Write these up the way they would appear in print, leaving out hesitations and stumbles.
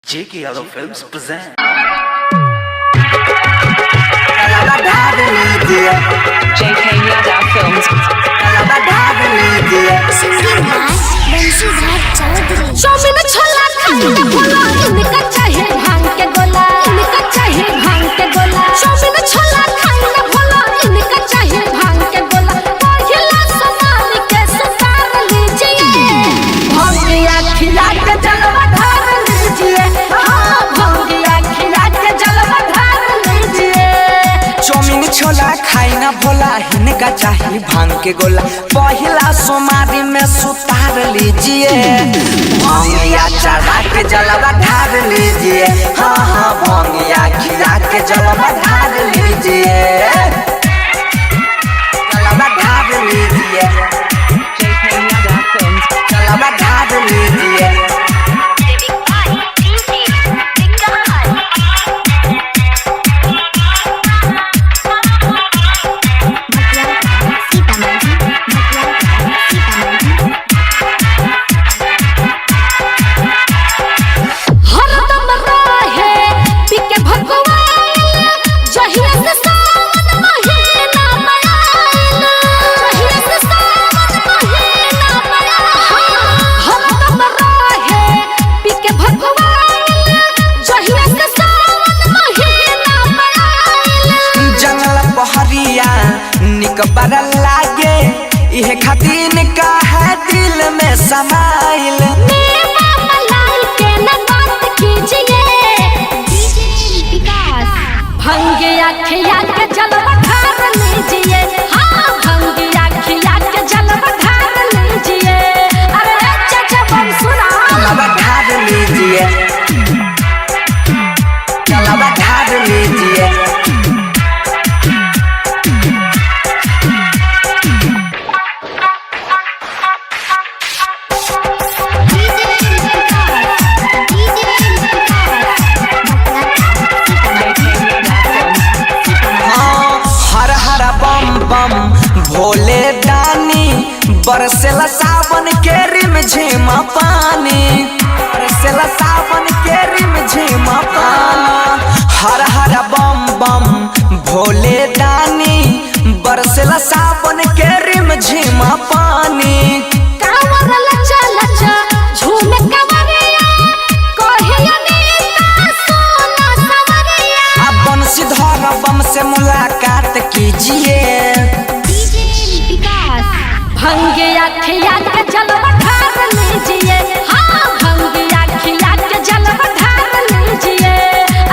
JK Yadav Films present. JK Yadav Films. शौमिन छोला खाने बोला इनका चाहे भांग के गोला इनका चाहे भांग के गोला शौमिन छोला खाने बोला इनका चाहे भांग के गोला पहिला समान के सुतार लीजिए भंगिया खिला के जलवा ढार लीजिए हां भंगिया खिला के जलवा ढार लीजिए चौमिन छोला खाई ना भोला इनका चाहे भांग के गोला पहिला सोमारी में सुतार लीजिए भंगिया चढ़ा के जलवा ढार लीजिए हाँ हाँ भंगिया खिला के जलवा ढार लीजिए जलवा ढार लीजिए JK Yadav Films. जलवा ढार लीजिए हरदम रहे पीके भगवान जहिया से सावन महीना मनाइल जहिया से सावन महीना मनाइल हरदम रहे पीके भगवान जहिया से सावन महीना मनाइल जंगल पहरिया निक बड़ लागे इहे खातिर का है दिल में समाइल मेवा मलाई के न बात कीजिए भंगिया खिया के जलवा ढार लीजिए हाँ भंगिया खिया के जलवा ढार लीजिए अरे चाचा बम सुना जलवा ढार लीजिए जलवा ढार लीजिए JK Yadav Films. हाँ, हर हर बम बम भोले दानी बरसेला सावन के रिम झिम पानी बरसेला सावन के रिम झिम पानी हर हर बम बम भोले दानी बरसेला सावन के रिम झिम पानी कांवर लचा लचा झूमे कंवरिया कहिया नीता सोना सवरिया अपन सिद्धर बम से मुलाकात कीजिए भंगिया खिया के जलवा ढार लीजिए हाँ भंगिया खिया के जलवा ढार लीजिए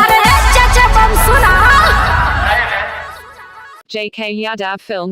अरे चाचा बम सुना JK Yadav Films.